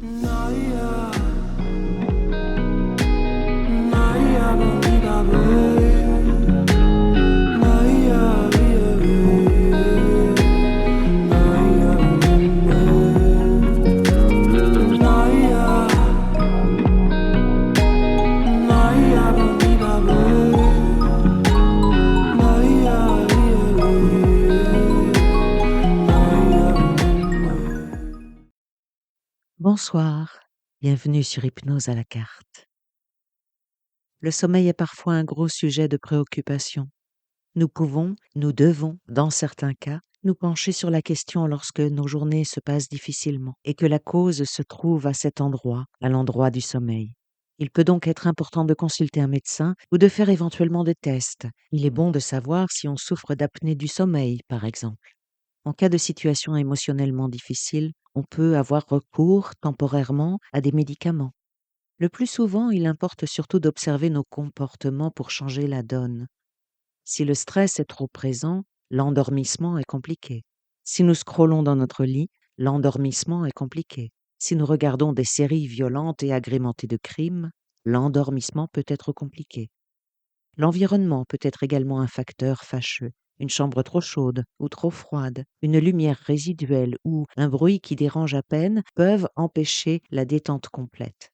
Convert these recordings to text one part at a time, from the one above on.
Naya, Naya, Naya, Bonsoir, bienvenue sur Hypnose à la carte. Le sommeil est parfois un gros sujet de préoccupation. Nous devons, dans certains cas, nous pencher sur la question lorsque nos journées se passent difficilement et que la cause se trouve à cet endroit, à l'endroit du sommeil. Il peut donc être important de consulter un médecin ou de faire éventuellement des tests. Il est bon de savoir si on souffre d'apnée du sommeil, par exemple. En cas de situation émotionnellement difficile, on peut avoir recours temporairement à des médicaments. Le plus souvent, il importe surtout d'observer nos comportements pour changer la donne. Si le stress est trop présent, l'endormissement est compliqué. Si nous scrollons dans notre lit, l'endormissement est compliqué. Si nous regardons des séries violentes et agrémentées de crimes, l'endormissement peut être compliqué. L'environnement peut être également un facteur fâcheux. Une chambre trop chaude ou trop froide, une lumière résiduelle ou un bruit qui dérange à peine peuvent empêcher la détente complète.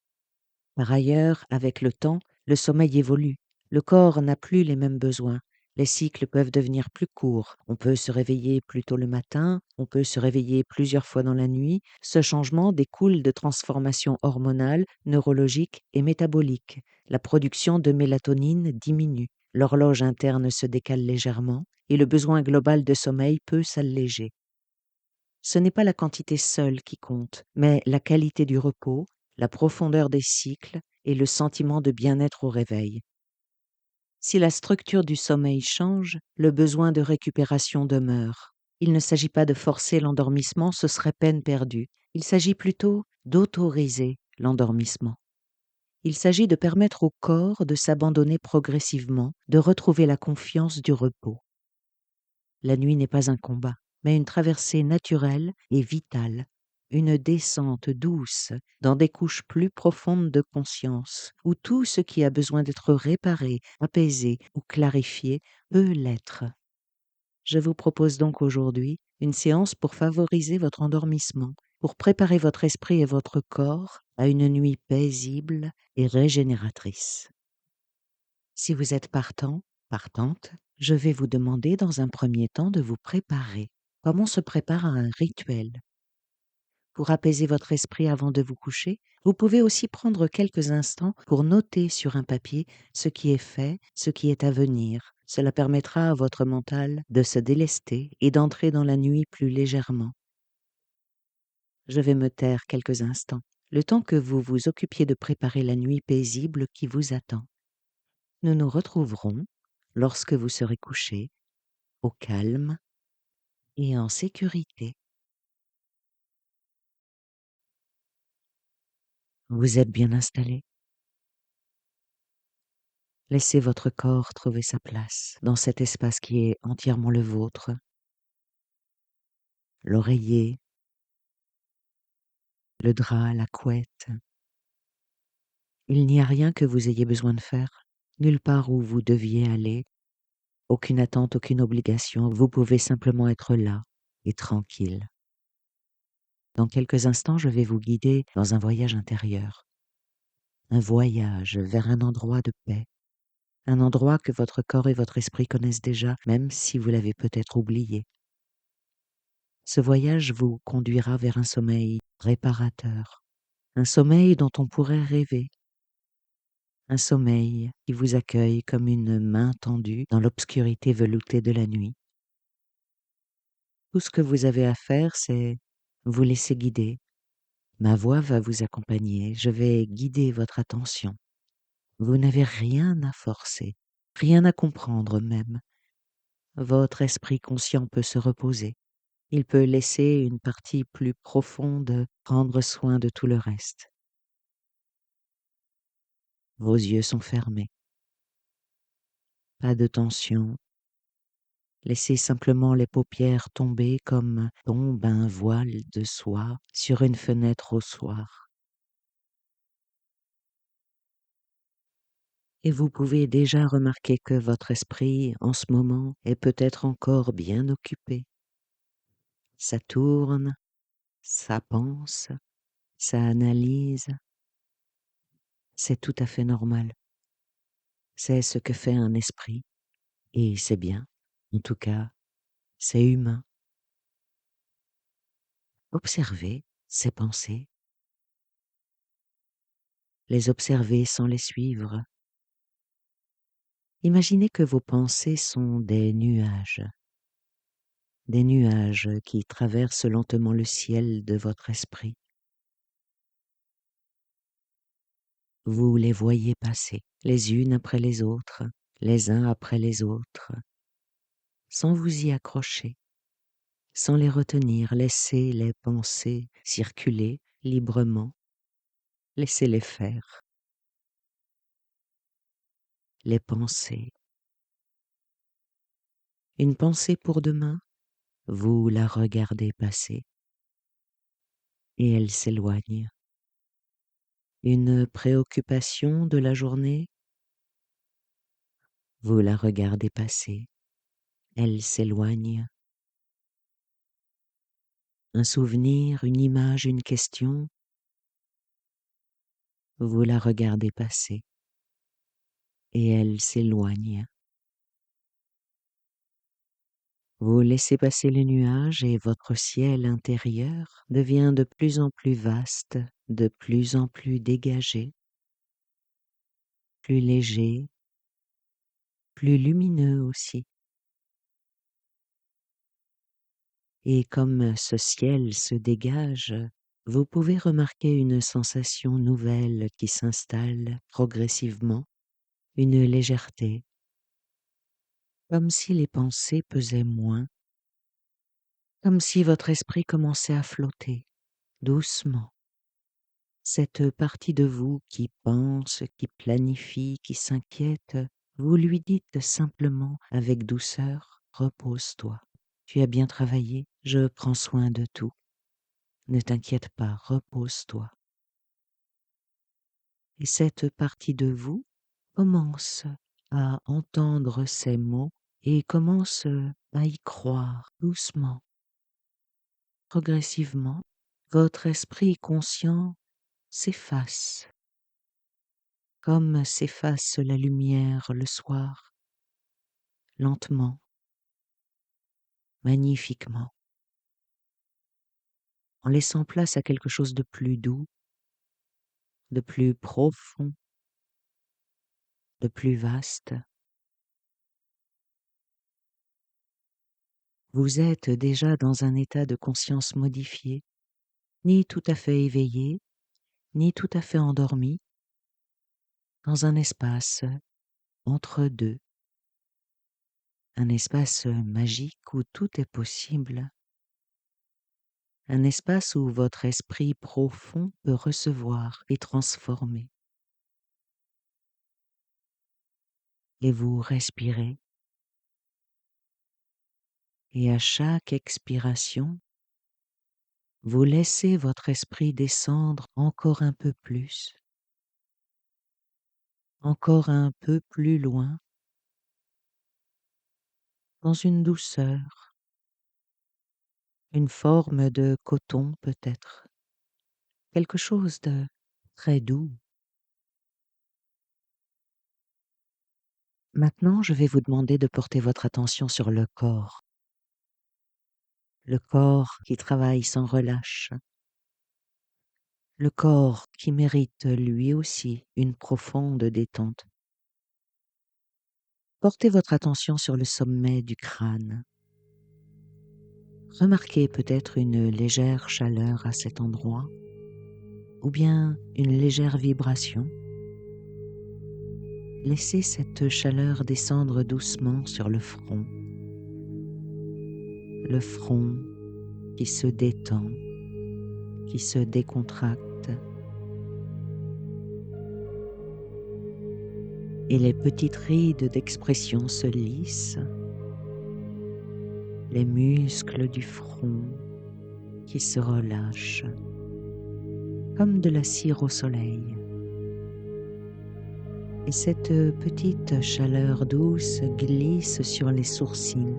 Par ailleurs, avec le temps, le sommeil évolue. Le corps n'a plus les mêmes besoins. Les cycles peuvent devenir plus courts. On peut se réveiller plus tôt le matin, on peut se réveiller plusieurs fois dans la nuit. Ce changement découle de transformations hormonales, neurologiques et métaboliques. La production de mélatonine diminue. L'horloge interne se décale légèrement et le besoin global de sommeil peut s'alléger. Ce n'est pas la quantité seule qui compte, mais la qualité du repos, la profondeur des cycles et le sentiment de bien-être au réveil. Si la structure du sommeil change, le besoin de récupération demeure. Il ne s'agit pas de forcer l'endormissement, ce serait peine perdue. Il s'agit plutôt d'autoriser l'endormissement. Il s'agit de permettre au corps de s'abandonner progressivement, de retrouver la confiance du repos. La nuit n'est pas un combat, mais une traversée naturelle et vitale, une descente douce dans des couches plus profondes de conscience, où tout ce qui a besoin d'être réparé, apaisé ou clarifié peut l'être. Je vous propose donc aujourd'hui une séance pour favoriser votre endormissement, pour préparer votre esprit et votre corps à une nuit paisible et régénératrice. Si vous êtes partante, je vais vous demander dans un premier temps de vous préparer, comme on se prépare à un rituel. Pour apaiser votre esprit avant de vous coucher, vous pouvez aussi prendre quelques instants pour noter sur un papier ce qui est fait, ce qui est à venir. Cela permettra à votre mental de se délester et d'entrer dans la nuit plus légèrement. Je vais me taire quelques instants, le temps que vous vous occupiez de préparer la nuit paisible qui vous attend. Nous nous retrouverons lorsque vous serez couché, au calme et en sécurité. Vous êtes bien installé. Laissez votre corps trouver sa place dans cet espace qui est entièrement le vôtre. L'oreiller, le drap, la couette. Il n'y a rien que vous ayez besoin de faire, nulle part où vous deviez aller, aucune attente, aucune obligation. Vous pouvez simplement être là et tranquille. Dans quelques instants, je vais vous guider dans un voyage intérieur. Un voyage vers un endroit de paix. Un endroit que votre corps et votre esprit connaissent déjà, même si vous l'avez peut-être oublié. Ce voyage vous conduira vers un sommeil réparateur, un sommeil dont on pourrait rêver, un sommeil qui vous accueille comme une main tendue dans l'obscurité veloutée de la nuit. Tout ce que vous avez à faire, c'est vous laisser guider. Ma voix va vous accompagner, je vais guider votre attention. Vous n'avez rien à forcer, rien à comprendre même. Votre esprit conscient peut se reposer. Il peut laisser une partie plus profonde prendre soin de tout le reste. Vos yeux sont fermés. Pas de tension. Laissez simplement les paupières tomber comme tombe un voile de soie sur une fenêtre au soir. Et vous pouvez déjà remarquer que votre esprit, en ce moment, est peut-être encore bien occupé. Ça tourne, ça pense, ça analyse. C'est tout à fait normal. C'est ce que fait un esprit, et c'est bien. En tout cas, c'est humain. Observez ces pensées, les observer sans les suivre. Imaginez que vos pensées sont des nuages qui traversent lentement le ciel de votre esprit. Vous les voyez passer, les unes après les autres, les uns après les autres, sans vous y accrocher, sans les retenir, laissez les pensées circuler librement, laissez-les faire. Les pensées. Une pensée pour demain, vous la regardez passer et elle s'éloigne. Une préoccupation de la journée, vous la regardez passer, elle s'éloigne. Un souvenir, une image, une question, vous la regardez passer et elle s'éloigne. Vous laissez passer les nuages et votre ciel intérieur devient de plus en plus vaste, de plus en plus dégagé, plus léger, plus lumineux aussi. Et comme ce ciel se dégage, vous pouvez remarquer une sensation nouvelle qui s'installe progressivement, une légèreté, comme si les pensées pesaient moins, comme si votre esprit commençait à flotter, doucement. Cette partie de vous qui pense, qui planifie, qui s'inquiète, vous lui dites simplement avec douceur, repose-toi. Tu as bien travaillé, je prends soin de tout. Ne t'inquiète pas, repose-toi. Et cette partie de vous commence à entendre ces mots et commence à y croire doucement. Progressivement, votre esprit conscient s'efface, comme s'efface la lumière le soir, lentement, magnifiquement, en laissant place à quelque chose de plus doux, de plus profond, de plus vaste. Vous êtes déjà dans un état de conscience modifié, ni tout à fait éveillé, ni tout à fait endormi, dans un espace entre deux, un espace magique où tout est possible, un espace où votre esprit profond peut recevoir et transformer. Et vous respirez, et à chaque expiration, vous laissez votre esprit descendre encore un peu plus, encore un peu plus loin, dans une douceur, une forme de coton peut-être, quelque chose de très doux. Maintenant, je vais vous demander de porter votre attention sur le corps qui travaille sans relâche, le corps qui mérite lui aussi une profonde détente. Portez votre attention sur le sommet du crâne. Remarquez peut-être une légère chaleur à cet endroit, ou bien une légère vibration. Laissez cette chaleur descendre doucement sur le front qui se détend, qui se décontracte, et les petites rides d'expression se lissent, les muscles du front qui se relâchent, comme de la cire au soleil. Et cette petite chaleur douce glisse sur les sourcils,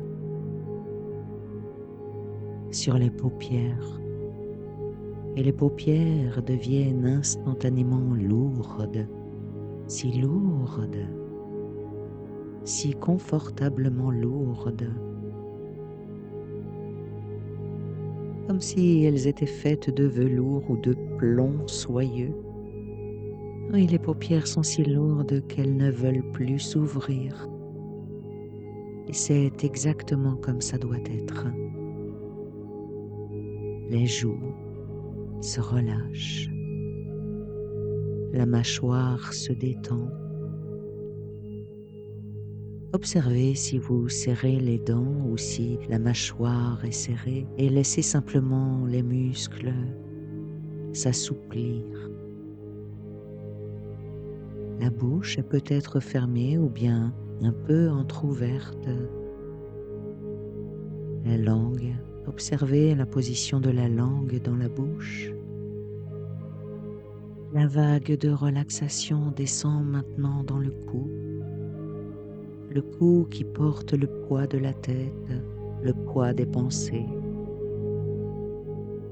sur les paupières. Et les paupières deviennent instantanément lourdes, si lourdes, si confortablement lourdes, comme si elles étaient faites de velours ou de plomb soyeux. Oui, les paupières sont si lourdes qu'elles ne veulent plus s'ouvrir. Et c'est exactement comme ça doit être. Les joues se relâchent. La mâchoire se détend. Observez si vous serrez les dents ou si la mâchoire est serrée et laissez simplement les muscles s'assouplir. La bouche est peut-être fermée ou bien un peu entr'ouverte. La langue, observez la position de la langue dans la bouche. La vague de relaxation descend maintenant dans le cou qui porte le poids de la tête, le poids des pensées.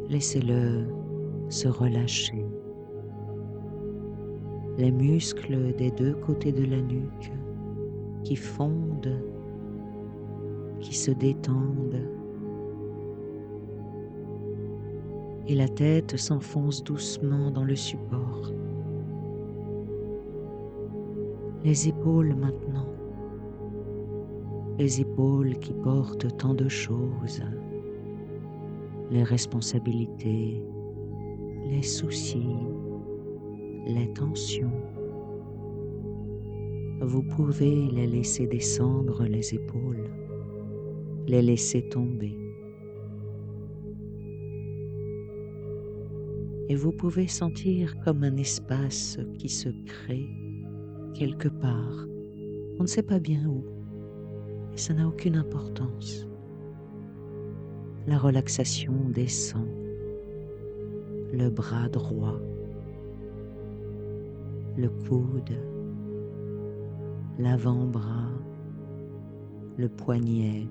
Laissez-le se relâcher. Les muscles des deux côtés de la nuque qui fondent, qui se détendent. Et la tête s'enfonce doucement dans le support. Les épaules maintenant. Les épaules qui portent tant de choses. Les responsabilités, les soucis, les tensions. Vous pouvez les laisser descendre les épaules, les laisser tomber. Et vous pouvez sentir comme un espace qui se crée quelque part. On ne sait pas bien où, et ça n'a aucune importance. La relaxation descend, le bras droit, le coude, l'avant-bras, le poignet,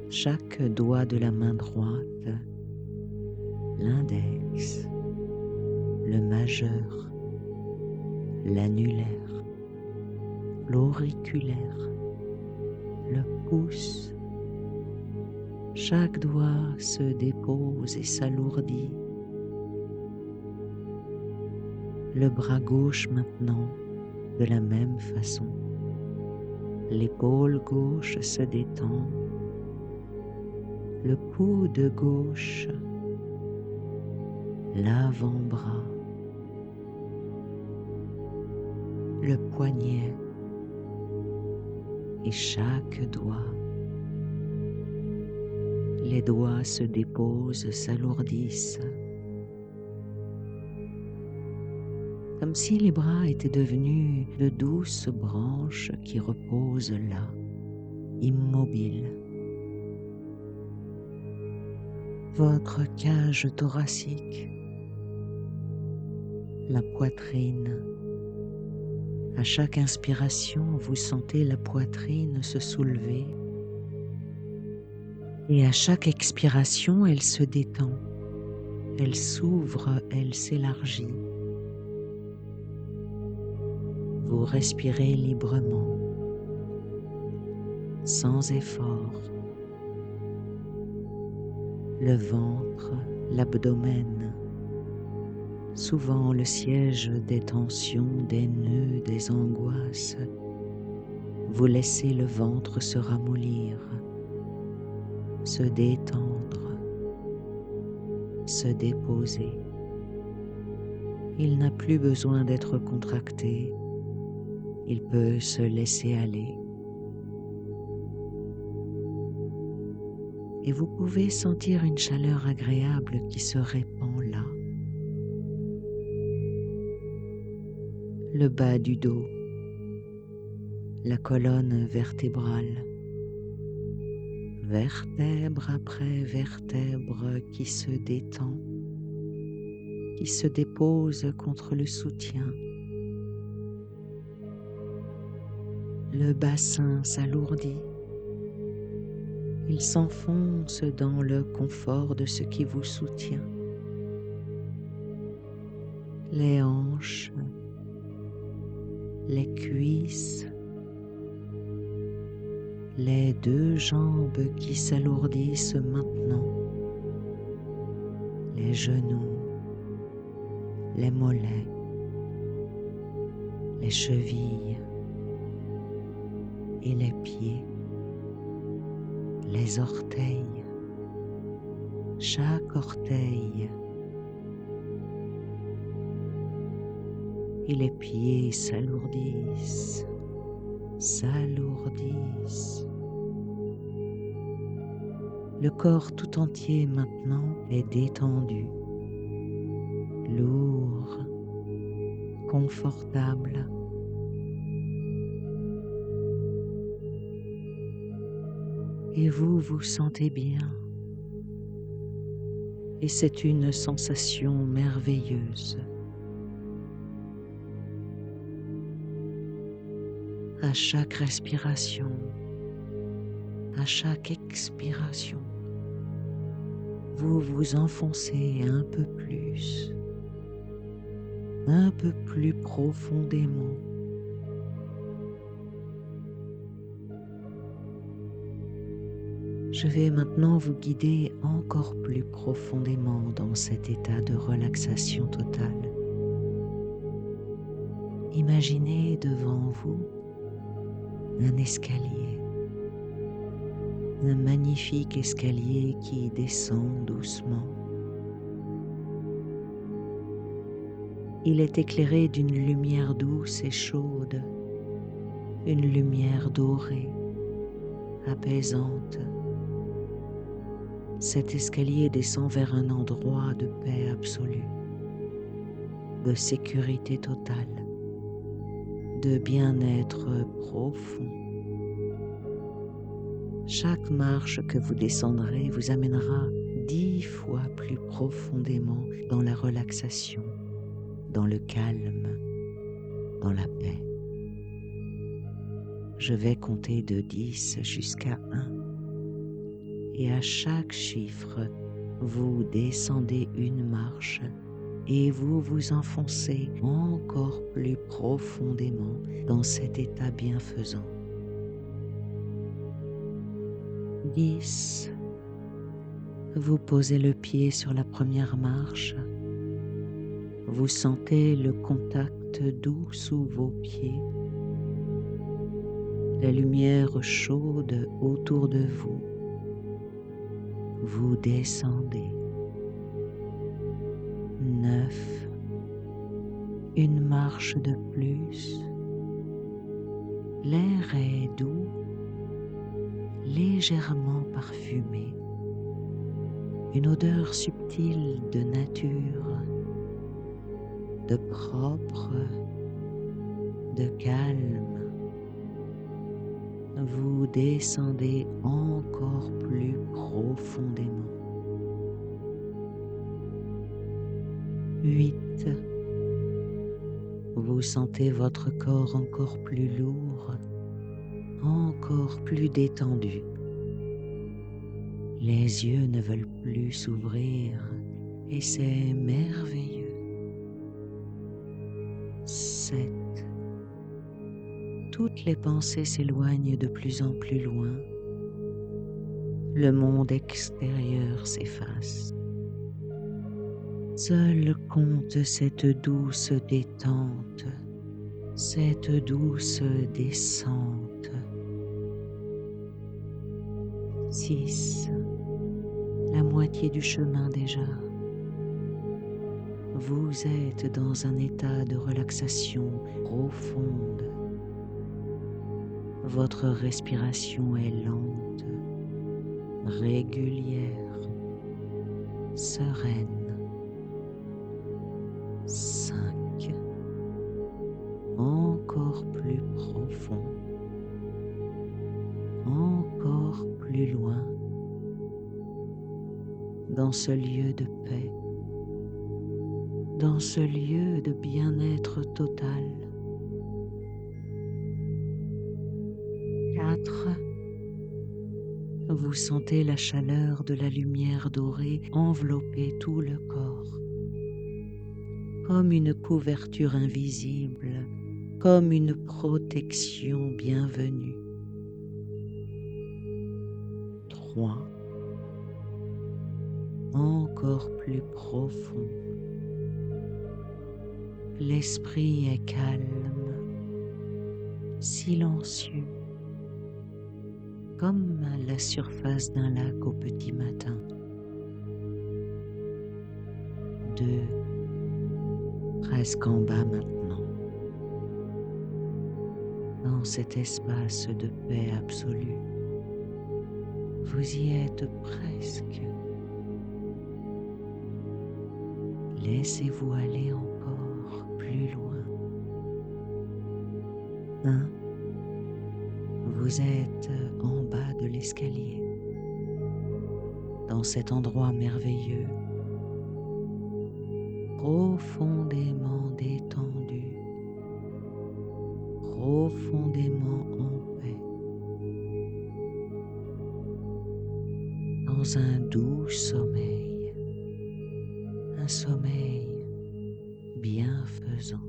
chaque doigt de la main droite, l'index, le majeur, l'annulaire, l'auriculaire, le pouce. Chaque doigt se dépose et s'alourdit. Le bras gauche maintenant, de la même façon. L'épaule gauche se détend. Le coude gauche, l'avant-bras, le poignet et chaque doigt. Les doigts se déposent, s'alourdissent, comme si les bras étaient devenus de douces branches qui reposent là, immobiles. Votre cage thoracique, la poitrine. À chaque inspiration, vous sentez la poitrine se soulever. Et à chaque expiration, elle se détend, elle s'ouvre, elle s'élargit. Vous respirez librement, sans effort. Le ventre, l'abdomen, souvent le siège des tensions, des nœuds, des angoisses. Vous laissez le ventre se ramollir, se détendre, se déposer. Il n'a plus besoin d'être contracté, il peut se laisser aller. Et vous pouvez sentir une chaleur agréable qui se répand là. Le bas du dos, la colonne vertébrale, vertèbre après vertèbre qui se détend, qui se dépose contre le soutien, Le bassin s'alourdit. Il s'enfonce dans le confort de ce qui vous soutient. Les hanches, les cuisses, les deux jambes qui s'alourdissent maintenant, les genoux, les mollets, les chevilles et les pieds, les orteils, chaque orteil et les pieds s'alourdissent, s'alourdissent. Le corps tout entier maintenant est détendu, lourd, confortable. Et vous vous sentez bien. Et c'est une sensation merveilleuse. À chaque respiration, à chaque expiration, vous vous enfoncez un peu plus profondément. Je vais maintenant vous guider encore plus profondément dans cet état de relaxation totale. Imaginez devant vous un escalier, un magnifique escalier qui descend doucement. Il est éclairé d'une lumière douce et chaude, une lumière dorée, apaisante. Cet escalier descend vers un endroit de paix absolue, de sécurité totale, de bien-être profond. Chaque marche que vous descendrez vous amènera 10 fois plus profondément dans la relaxation, dans le calme, dans la paix. Je vais compter de 10 jusqu'à 1. Et à chaque chiffre, vous descendez une marche et vous vous enfoncez encore plus profondément dans cet état bienfaisant. 10. Vous posez le pied sur la première marche. Vous sentez le contact doux sous vos pieds, la lumière chaude autour de vous. Vous descendez. 9. Une marche de plus. L'air est doux, légèrement parfumé. Une odeur subtile de nature, de propre, de calme. Vous descendez encore plus profondément. 8. Vous sentez votre corps encore plus lourd, encore plus détendu. Les yeux ne veulent plus s'ouvrir et c'est merveilleux. 7. Toutes les pensées s'éloignent de plus en plus loin. Le monde extérieur s'efface. Seul compte cette douce détente, cette douce descente. 6. La moitié du chemin déjà. Vous êtes dans un état de relaxation profonde. Votre respiration est lente, régulière, sereine. 5. Encore plus profond, encore plus loin, dans ce lieu de paix, dans ce lieu de bien-être total. 4. Vous sentez la chaleur de la lumière dorée envelopper tout le corps, comme une couverture invisible, comme une protection bienvenue. 3. Encore plus profond. L'esprit est calme, silencieux, comme la surface d'un lac au petit matin. 2. Presque en bas maintenant, dans cet espace de paix absolue. Vous y êtes presque. Laissez-vous aller encore plus loin. 1. Vous êtes en bas de l'escalier, dans cet endroit merveilleux, profondément détendu, profondément en paix, dans un doux sommeil, un sommeil bienfaisant.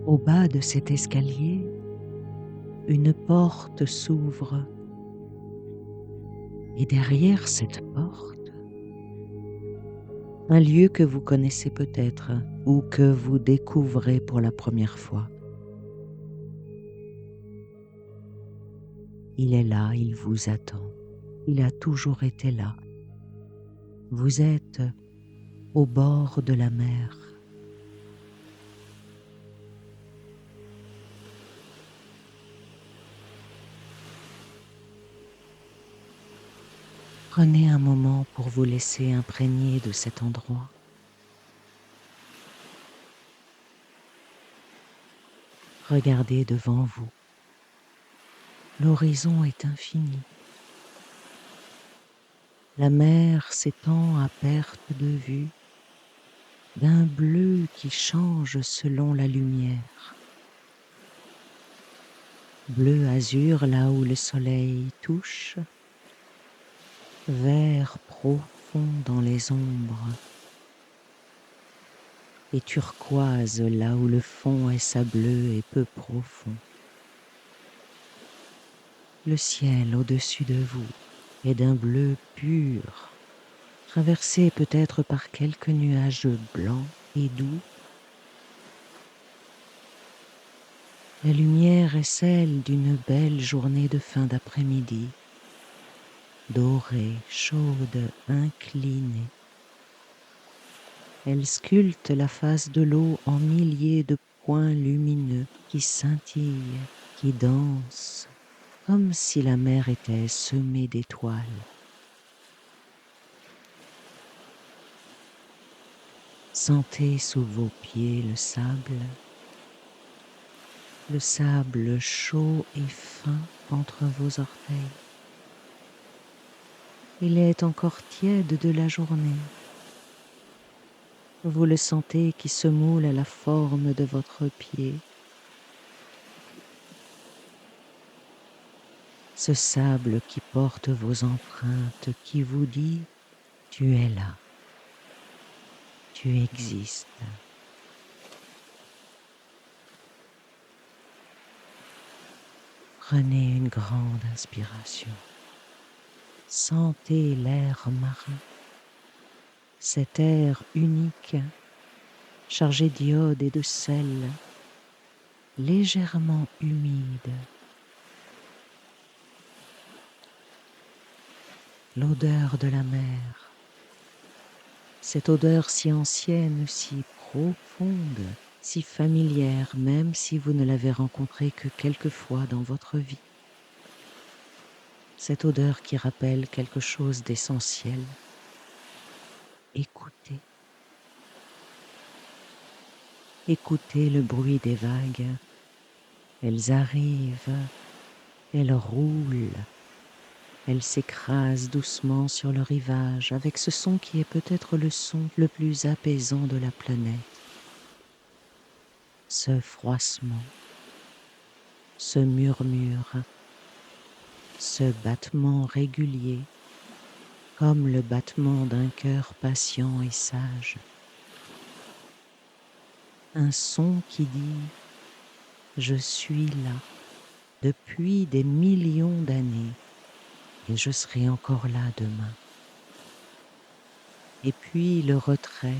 Au bas de cet escalier, une porte s'ouvre et derrière cette porte, un lieu que vous connaissez peut-être ou que vous découvrez pour la première fois. Il est là, il vous attend, il a toujours été là. Vous êtes au bord de la mer. Prenez un moment pour vous laisser imprégner de cet endroit. Regardez devant vous. L'horizon est infini. La mer s'étend à perte de vue, d'un bleu qui change selon la lumière. Bleu azur là où le soleil touche, vert profond dans les ombres, et turquoise là où le fond est sableux et peu profond. Le ciel au-dessus de vous est d'un bleu pur, traversé peut-être par quelques nuages blancs et doux. La lumière est celle d'une belle journée de fin d'après-midi, dorée, chaude, inclinée. Elle sculpte la face de l'eau en milliers de points lumineux qui scintillent, qui dansent, comme si la mer était semée d'étoiles. Sentez sous vos pieds le sable chaud et fin entre vos orteils. Il est encore tiède de la journée. Vous le sentez qui se moule à la forme de votre pied. Ce sable qui porte vos empreintes, qui vous dit « Tu es là, tu existes ». Prenez une grande inspiration. Sentez l'air marin, cet air unique, chargé d'iode et de sel, légèrement humide. L'odeur de la mer, cette odeur si ancienne, si profonde, si familière, même si vous ne l'avez rencontrée que quelques fois dans votre vie. Cette odeur qui rappelle quelque chose d'essentiel. Écoutez. Écoutez le bruit des vagues. Elles arrivent, elles roulent, elles s'écrasent doucement sur le rivage avec ce son qui est peut-être le son le plus apaisant de la planète. Ce froissement, ce murmure, ce battement régulier, comme le battement d'un cœur patient et sage. Un son qui dit « Je suis là depuis des millions d'années et je serai encore là demain ». Et puis le retrait,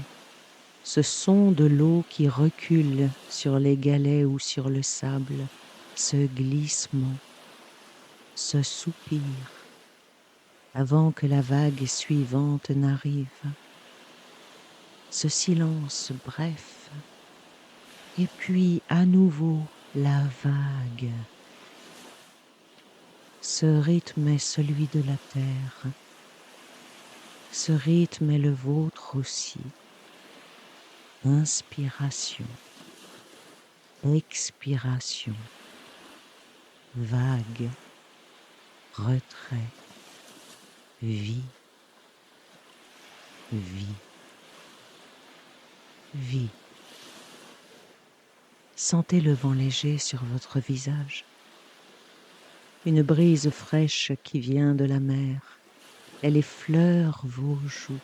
ce son de l'eau qui recule sur les galets ou sur le sable, ce glissement, ce soupir, avant que la vague suivante n'arrive, ce silence bref, et puis à nouveau la vague. Ce rythme est celui de la terre, ce rythme est le vôtre aussi. Inspiration, expiration, vague, retrait, vie, vie, vie. Sentez le vent léger sur votre visage, une brise fraîche qui vient de la mer, elle effleure vos joues,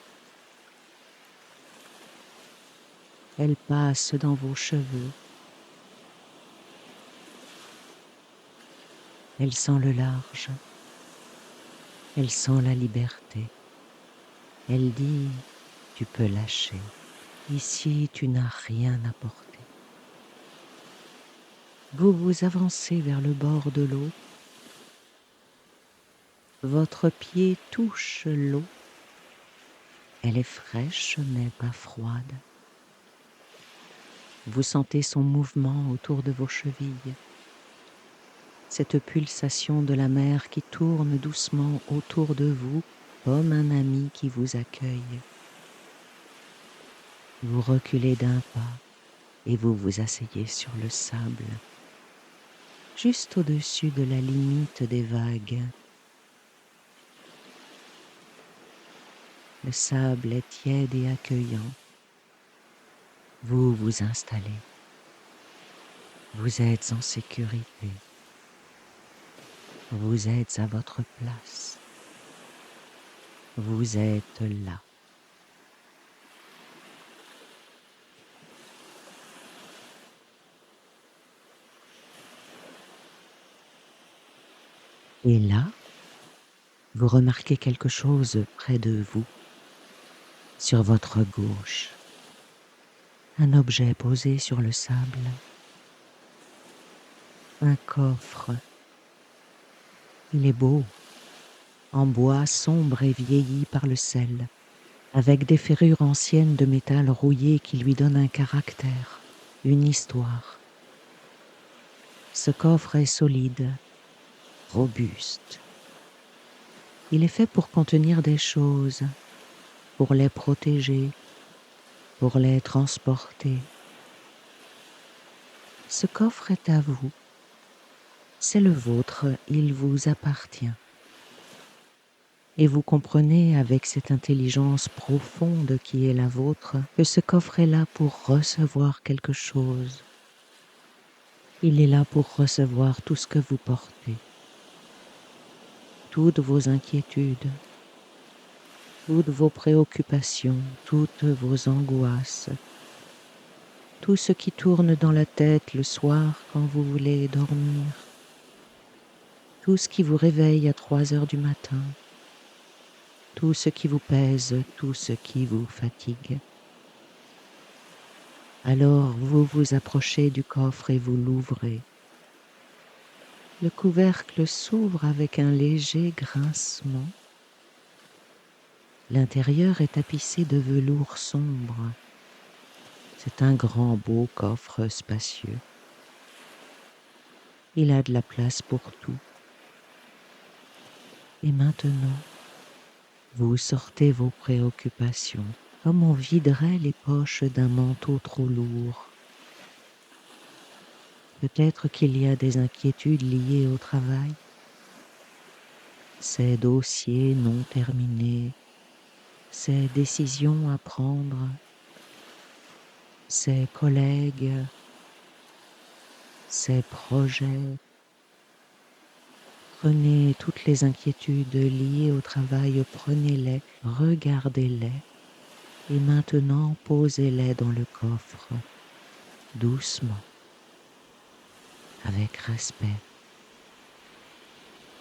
elle passe dans vos cheveux, elle sent le large, elle sent la liberté, elle dit « tu peux lâcher, ici tu n'as rien à porter ». Vous vous avancez vers le bord de l'eau, votre pied touche l'eau, elle est fraîche mais pas froide. Vous sentez son mouvement autour de vos chevilles, cette pulsation de la mer qui tourne doucement autour de vous comme un ami qui vous accueille. Vous reculez d'un pas et vous vous asseyez sur le sable, juste au-dessus de la limite des vagues. Le sable est tiède et accueillant. Vous vous installez. Vous êtes en sécurité. Vous êtes à votre place. Vous êtes là. Et là, vous remarquez quelque chose près de vous, sur votre gauche. Un objet posé sur le sable. Un coffre. Il est beau, en bois sombre et vieilli par le sel, avec des ferrures anciennes de métal rouillé qui lui donnent un caractère, une histoire. Ce coffre est solide, robuste. Il est fait pour contenir des choses, pour les protéger, pour les transporter. Ce coffre est à vous. C'est le vôtre, il vous appartient. Et vous comprenez avec cette intelligence profonde qui est la vôtre que ce coffre est là pour recevoir quelque chose. Il est là pour recevoir tout ce que vous portez, toutes vos inquiétudes, toutes vos préoccupations, toutes vos angoisses, tout ce qui tourne dans la tête le soir quand vous voulez dormir. tout ce qui vous réveille à 3 heures du matin, tout ce qui vous pèse, tout ce qui vous fatigue. Alors vous vous approchez du coffre et vous l'ouvrez. Le couvercle s'ouvre avec un léger grincement. L'intérieur est tapissé de velours sombre. C'est un grand beau coffre spacieux. Il a de la place pour tout. Et maintenant, vous sortez vos préoccupations, comme on viderait les poches d'un manteau trop lourd. Peut-être qu'il y a des inquiétudes liées au travail, ces dossiers non terminés, ces décisions à prendre, ces collègues, ces projets. Prenez toutes les inquiétudes liées au travail, prenez-les, regardez-les, et maintenant posez-les dans le coffre, doucement, avec respect.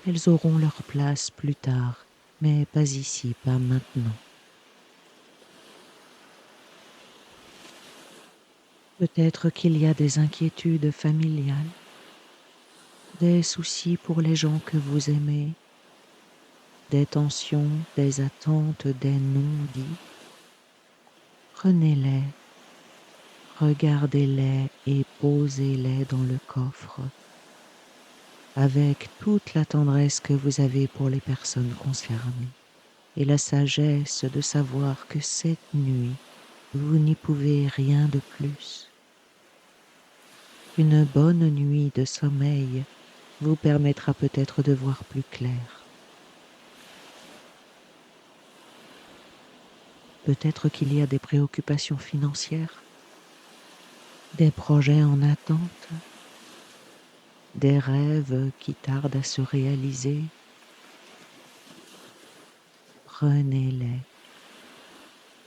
Elles auront leur place plus tard, mais pas ici, pas maintenant. Peut-être qu'il y a des inquiétudes familiales, des soucis pour les gens que vous aimez, des tensions, des attentes, des non-dits. Prenez-les, regardez-les et posez-les dans le coffre, avec toute la tendresse que vous avez pour les personnes concernées et la sagesse de savoir que cette nuit, vous n'y pouvez rien de plus. Une bonne nuit de sommeil vous permettra peut-être de voir plus clair. Peut-être qu'il y a des préoccupations financières, des projets en attente, des rêves qui tardent à se réaliser. Prenez-les,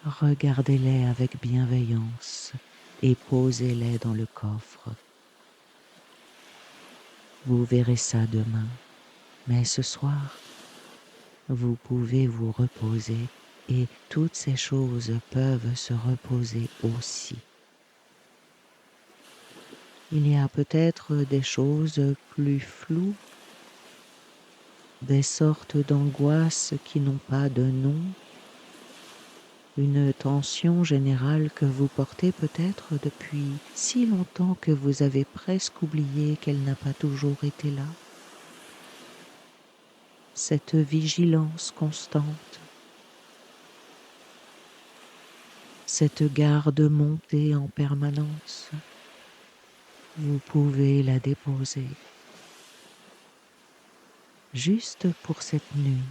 regardez-les avec bienveillance et posez-les dans le coffre. Vous verrez ça demain, mais ce soir, vous pouvez vous reposer et toutes ces choses peuvent se reposer aussi. Il y a peut-être des choses plus floues, des sortes d'angoisses qui n'ont pas de nom, une tension générale que vous portez peut-être depuis si longtemps que vous avez presque oublié qu'elle n'a pas toujours été là. Cette vigilance constante, cette garde montée en permanence, vous pouvez la déposer. Juste pour cette nuit,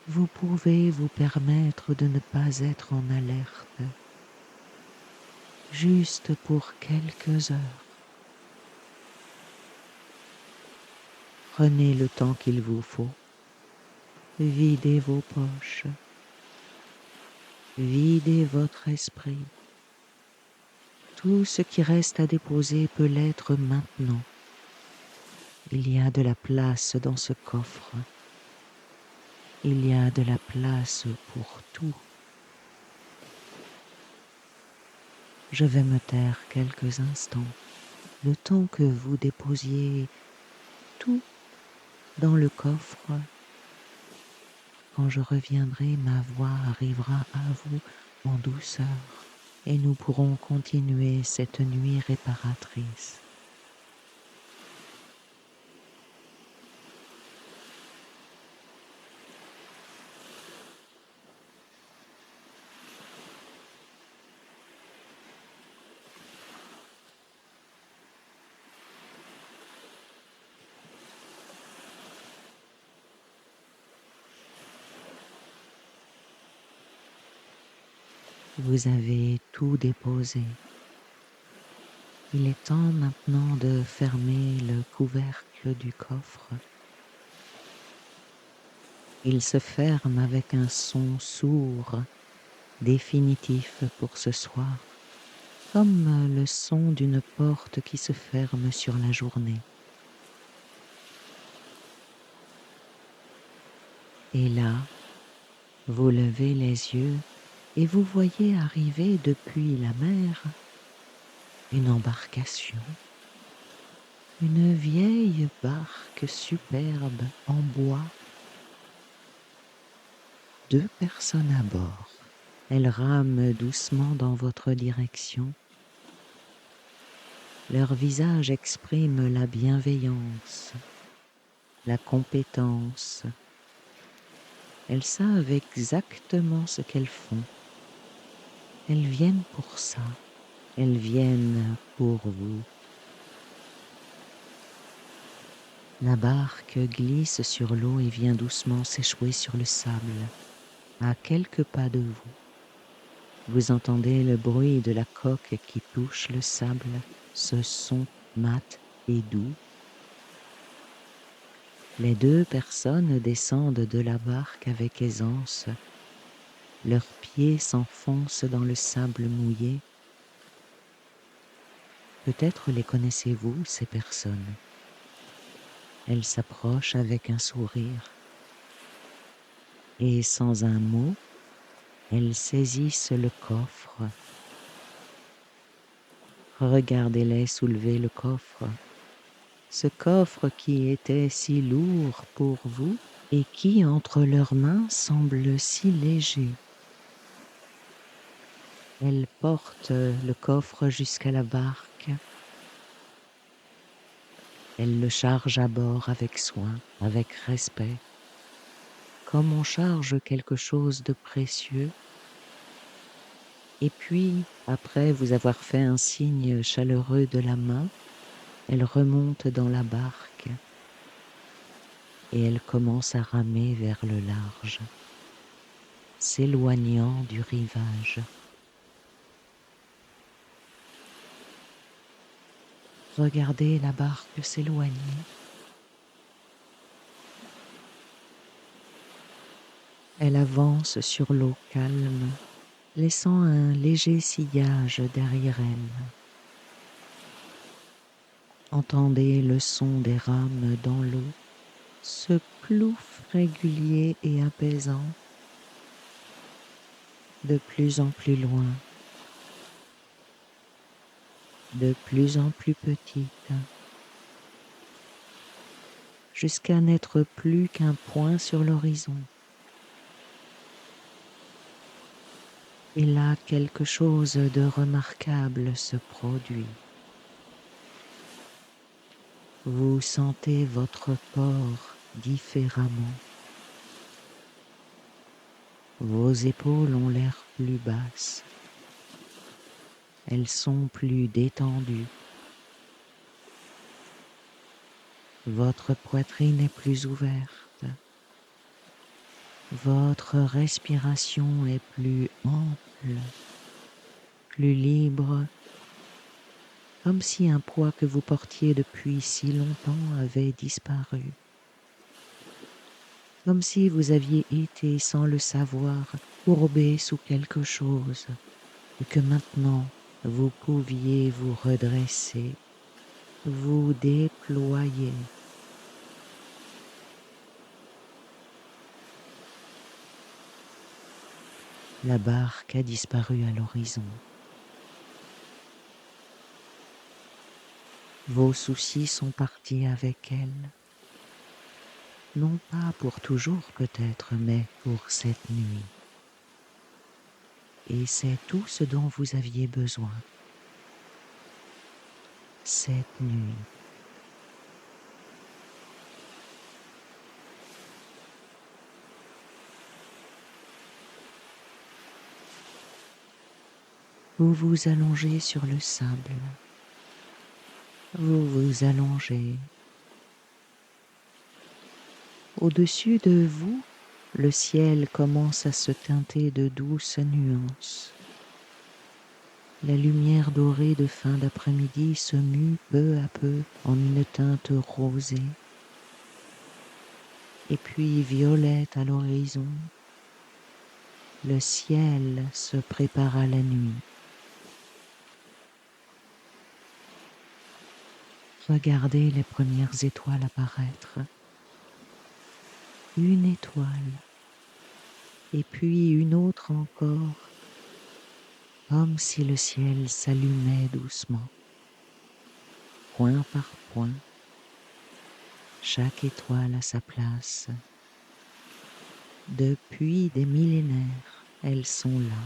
vous pouvez vous permettre de ne pas être en alerte, juste pour quelques heures. Prenez le temps qu'il vous faut, videz vos poches, videz votre esprit. Tout ce qui reste à déposer peut l'être maintenant. Il y a de la place dans ce coffre. Il y a de la place pour tout. Je vais me taire quelques instants, le temps que vous déposiez tout dans le coffre. Quand je reviendrai, ma voix arrivera à vous en douceur et nous pourrons continuer cette nuit réparatrice. Vous avez tout déposé. Il est temps maintenant de fermer le couvercle du coffre. Il se ferme avec un son sourd, définitif pour ce soir, comme le son d'une porte qui se ferme sur la journée. Et là, vous levez les yeux et vous voyez arriver depuis la mer une embarcation, une vieille barque superbe en bois. 2 personnes à bord. Elles rament doucement dans votre direction. Leur visage exprime la bienveillance, la compétence. Elles savent exactement ce qu'elles font. Elles viennent pour ça. Elles viennent pour vous. La barque glisse sur l'eau et vient doucement s'échouer sur le sable, à quelques pas de vous. Vous entendez le bruit de la coque qui touche le sable, ce son mat et doux. Les 2 personnes descendent de la barque avec aisance. Leurs pieds s'enfoncent dans le sable mouillé. Peut-être les connaissez-vous, ces personnes. Elles s'approchent avec un sourire. Et sans un mot, elles saisissent le coffre. Regardez-les soulever le coffre. Ce coffre qui était si lourd pour vous et qui, entre leurs mains, semble si léger. Elles portent le coffre jusqu'à la barque. Elles le chargent à bord avec soin, avec respect, comme on charge quelque chose de précieux. Et puis, après vous avoir fait un signe chaleureux de la main, elles remontent dans la barque et elles commencent à ramer vers le large, s'éloignant du rivage. Regardez la barque s'éloigner. Elle avance sur l'eau calme, laissant un léger sillage derrière elle. Entendez le son des rames dans l'eau, ce plouf régulier et apaisant, de plus en plus loin, de plus en plus petite, jusqu'à n'être plus qu'un point sur l'horizon. Et là, quelque chose de remarquable se produit. Vous sentez votre corps différemment. Vos épaules ont l'air plus basses. Elles sont plus détendues. Votre poitrine est plus ouverte. Votre respiration est plus ample, plus libre, comme si un poids que vous portiez depuis si longtemps avait disparu. Comme si vous aviez été, sans le savoir, courbé sous quelque chose, et que maintenant vous pouviez vous redresser, vous déployer. La barque a disparu à l'horizon. Vos soucis sont partis avec elle. Non pas pour toujours peut-être, mais pour cette nuit. Et c'est tout ce dont vous aviez besoin. Cette nuit. Vous vous allongez sur le sable. Vous vous allongez. Au-dessus de vous, le ciel commence à se teinter de douces nuances. La lumière dorée de fin d'après-midi se mue peu à peu en une teinte rosée, et puis violette à l'horizon. Le ciel se prépare à la nuit. Regardez les premières étoiles apparaître. Une étoile, et puis une autre encore, comme si le ciel s'allumait doucement, point par point, chaque étoile à sa place. Depuis des millénaires, elles sont là,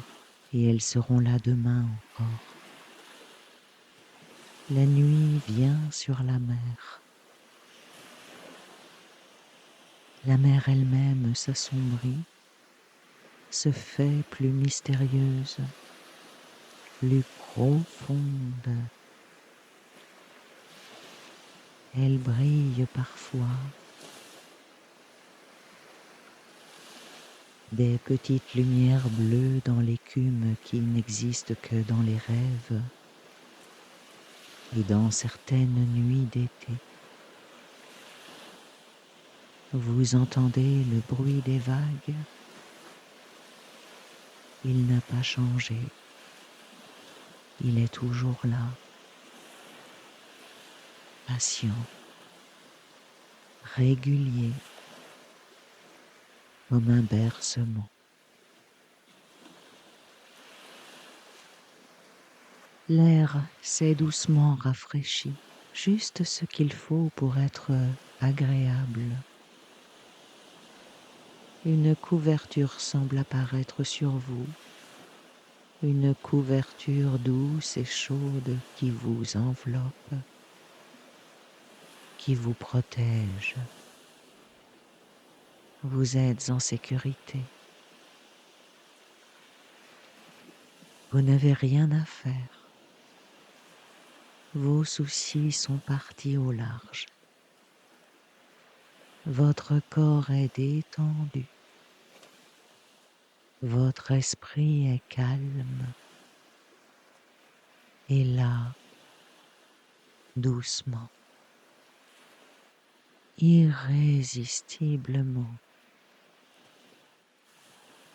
et elles seront là demain encore. La nuit vient sur la mer. La mer elle-même s'assombrit, se fait plus mystérieuse, plus profonde. Elle brille parfois. Des petites lumières bleues dans l'écume qui n'existent que dans les rêves et dans certaines nuits d'été. Vous entendez le bruit des vagues? Il n'a pas changé. Il est toujours là, patient, régulier, comme un bercement. L'air s'est doucement rafraîchi, juste ce qu'il faut pour être agréable. Une couverture semble apparaître sur vous, une couverture douce et chaude qui vous enveloppe, qui vous protège. Vous êtes en sécurité. Vous n'avez rien à faire. Vos soucis sont partis au large. Votre corps est détendu. Votre esprit est calme. Et là, doucement, irrésistiblement,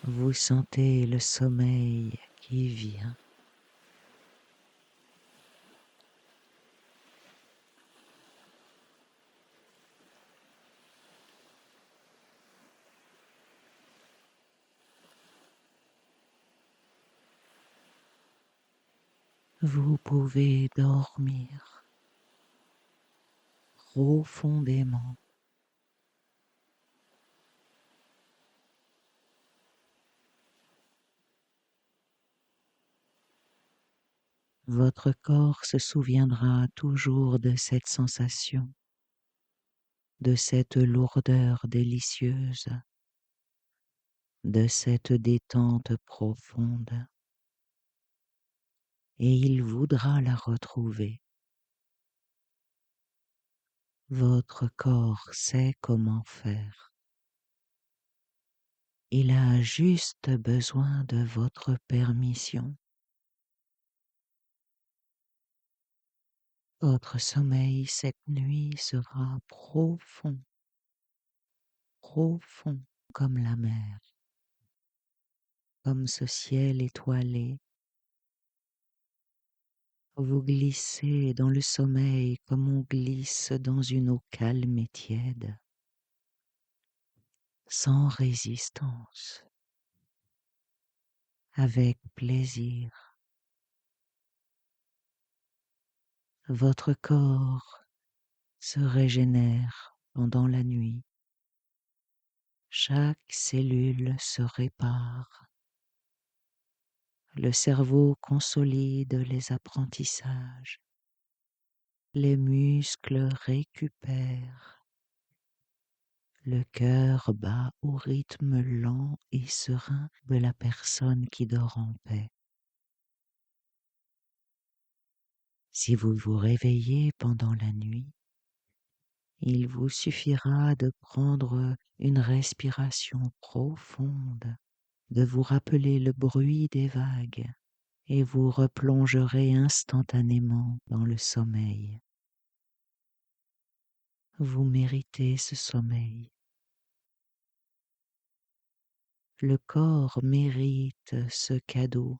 vous sentez le sommeil qui vient. Vous pouvez dormir profondément. Votre corps se souviendra toujours de cette sensation, de cette lourdeur délicieuse, de cette détente profonde, et il voudra la retrouver. Votre corps sait comment faire. Il a juste besoin de votre permission. Votre sommeil cette nuit sera profond, profond comme la mer, comme ce ciel étoilé. Vous glissez dans le sommeil comme on glisse dans une eau calme et tiède, sans résistance, avec plaisir. Votre corps se régénère pendant la nuit. Chaque cellule se répare. Le cerveau consolide les apprentissages. Les muscles récupèrent. Le cœur bat au rythme lent et serein de la personne qui dort en paix. Si vous vous réveillez pendant la nuit, il vous suffira de prendre une respiration profonde, de vous rappeler le bruit des vagues, et vous replongerez instantanément dans le sommeil. Vous méritez ce sommeil. Le corps mérite ce cadeau.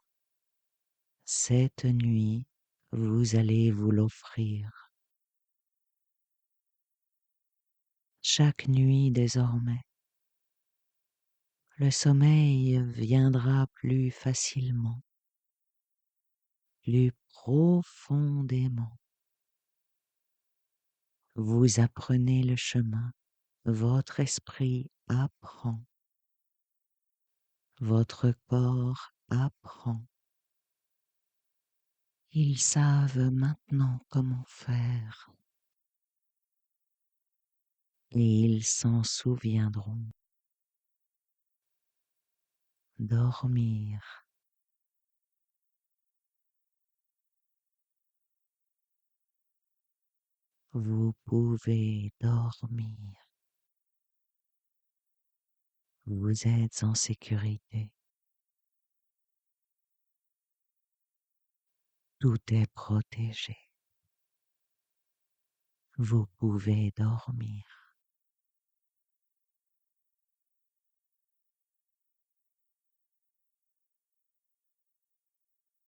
Cette nuit, vous allez vous l'offrir. Chaque nuit désormais, le sommeil viendra plus facilement, plus profondément. Vous apprenez le chemin, votre esprit apprend, votre corps apprend. Ils savent maintenant comment faire et ils s'en souviendront. Dormir, vous pouvez dormir. Vous êtes en sécurité. Tout est protégé. Vous pouvez dormir.